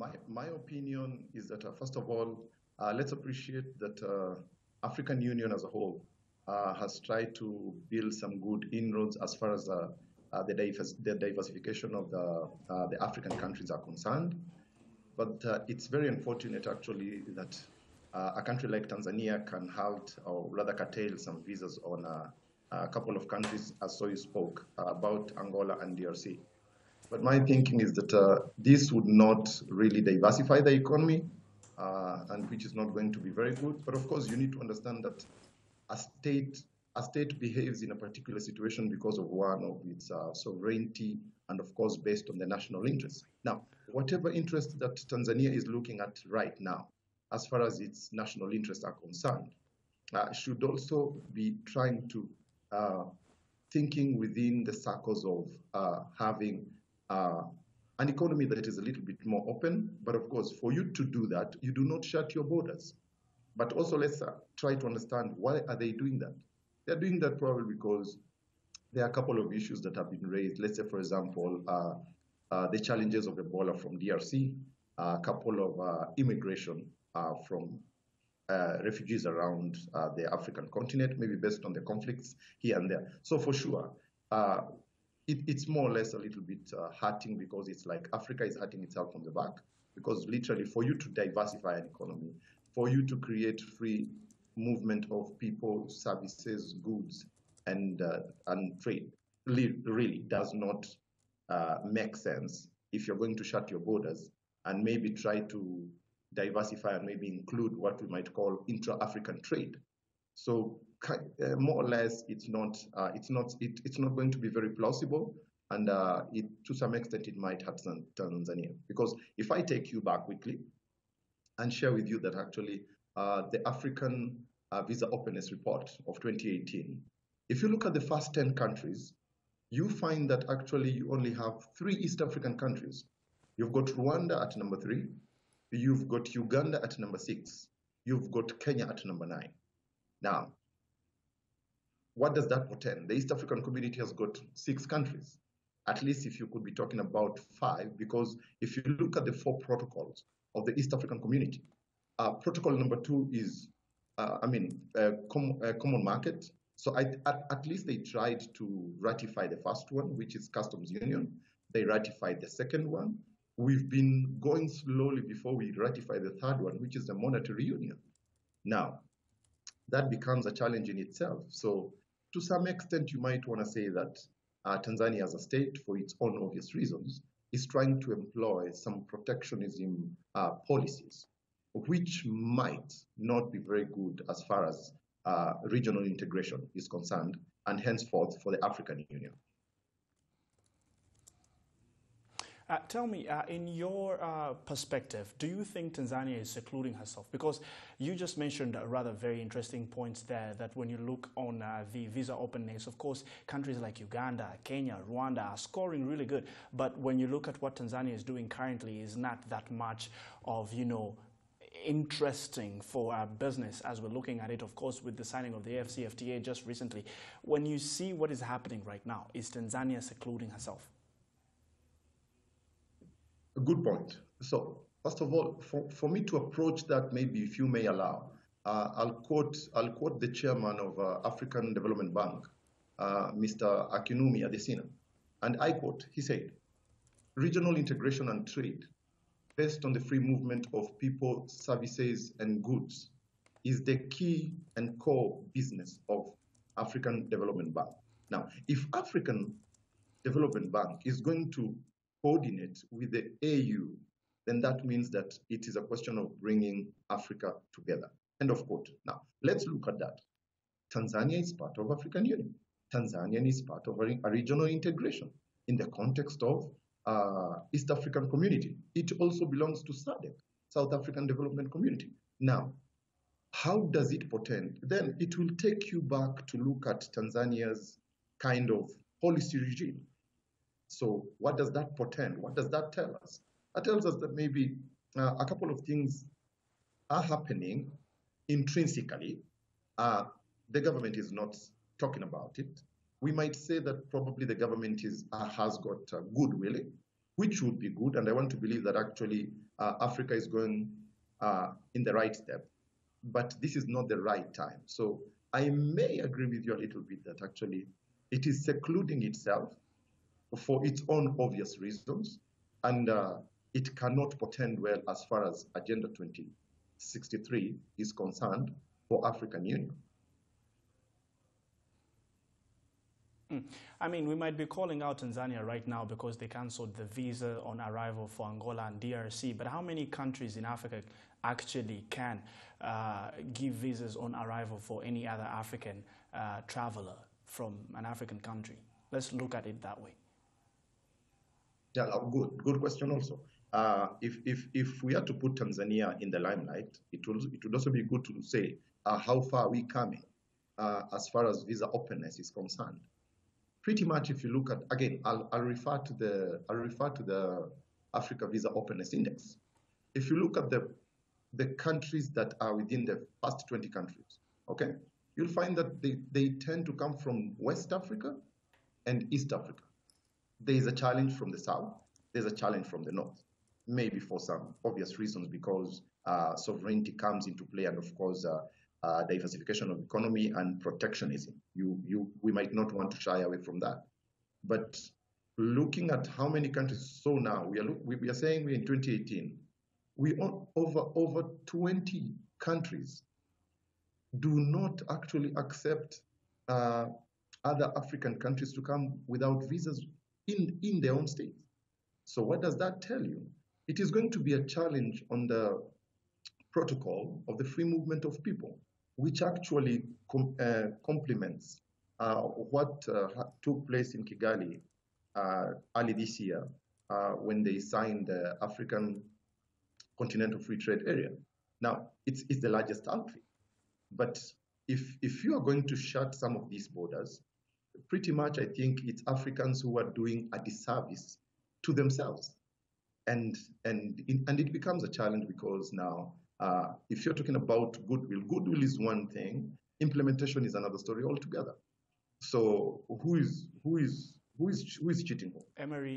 My opinion is that, first of all, let's appreciate that African Union as a whole has tried to build some good inroads as far as the diversification of the African countries are concerned. But it's very unfortunate, actually, that a country like Tanzania can halt or rather curtail some visas on a couple of countries, as so you spoke about Angola and DRC. But my thinking is that this would not really diversify the economy, and which is not going to be very good. But of course, you need to understand that a state behaves in a particular situation because of one of its sovereignty, and of course, based on the national interest. Now, whatever interest that Tanzania is looking at right now, as far as its national interests are concerned, should also be trying to thinking within the circles of having an economy that is a little bit more open. But of course, for you to do that, you do not shut your borders. But also, let's try to understand, why are they doing that? They're doing that probably because there are a couple of issues that have been raised. Let's say, for example, the challenges of Ebola from DRC, a couple of immigration from refugees around the African continent, maybe based on the conflicts here and there. So for sure, it's more or less a little bit hurting, because it's like Africa is hurting itself on the back, because literally for you to diversify an economy, for you to create free movement of people, services, goods, and trade, really does not make sense if you're going to shut your borders and maybe try to diversify and maybe include what we might call intra-African trade. So more or less, it's not going to be very plausible, and to some extent it might hurt Tanzania. Because if I take you back quickly and share with you that actually the African Visa Openness Report of 2018, if you look at the first 10 countries, you find that actually you only have 3 East African countries. You've got Rwanda at number 3, you've got Uganda at number 6, you've got Kenya at number 9. Now, what does that portend? The East African community has got 6 countries. At least if you could be talking about 5, because if you look at the 4 protocols of the East African community, protocol number 2 is, common market. So at least they tried to ratify the first one, which is customs union. They ratified the second one. We've been going slowly before we ratify the third one, which is the monetary union. Now, that becomes a challenge in itself. So to some extent, you might want to say that Tanzania as a state, for its own obvious reasons, is trying to employ some protectionism policies, which might not be very good as far as regional integration is concerned, and henceforth for the African Union. Tell me, in your perspective, do you think Tanzania is secluding herself? Because you just mentioned rather very interesting points there, that when you look on the visa openness, of course, countries like Uganda, Kenya, Rwanda are scoring really good. But when you look at what Tanzania is doing currently, is not that much of, interesting for our business as we're looking at it, of course, with the signing of the AfCFTA just recently. When you see what is happening right now, is Tanzania secluding herself? A good point. So first of all, for me to approach that, maybe if you may allow, I'll quote the chairman of African Development Bank, Mr. Akinwumi Adesina, and I quote, he said, "Regional integration and trade based on the free movement of people, services, and goods is the key and core business of African Development Bank." Now, if African Development Bank is going to coordinate with the AU, then that means that it is a question of bringing Africa together. End of quote. Now, let's look at that. Tanzania is part of African Union. Tanzania is part of a regional integration in the context of East African community. It also belongs to SADC, South African Development Community. Now, how does it portend? Then it will take you back to look at Tanzania's kind of policy regime. So what does that portend? What does that tell us? That tells us that maybe a couple of things are happening intrinsically. The government is not talking about it. We might say that probably the government has got goodwill, which would be good. And I want to believe that actually Africa is going in the right step. But this is not the right time. So I may agree with you a little bit that actually it is secluding itself for its own obvious reasons, and it cannot portend well as far as Agenda 2063 is concerned for African Union. I mean, we might be calling out Tanzania right now because they cancelled the visa on arrival for Angola and DRC, but how many countries in Africa actually can give visas on arrival for any other African traveler from an African country? Let's look at it that way. Yeah, good question also. If we are to put Tanzania in the limelight, it would also be good to say how far are we coming as far as visa openness is concerned. Pretty much, if you look at, again, I'll refer to the Africa Visa Openness Index. If you look at the countries that are within the first 20 countries, okay, you'll find that they tend to come from West Africa and East Africa. There is a challenge from the South. There's a challenge from the North, maybe for some obvious reasons because sovereignty comes into play, and of course, diversification of economy and protectionism. We might not want to shy away from that. But looking at how many countries, so now we are saying we're in 2018, we own over 20 countries do not actually accept other African countries to come without visas in their own states. So what does that tell you? It is going to be a challenge on the protocol of the free movement of people, which actually complements what took place in Kigali early this year when they signed the African Continental Free Trade Area. Now, it's the largest outfit. But if you are going to shut some of these borders, pretty much I think it's Africans who are doing a disservice to themselves. And it becomes a challenge because now, if you're talking about goodwill is one thing, implementation is another story altogether. So who is cheating? Emery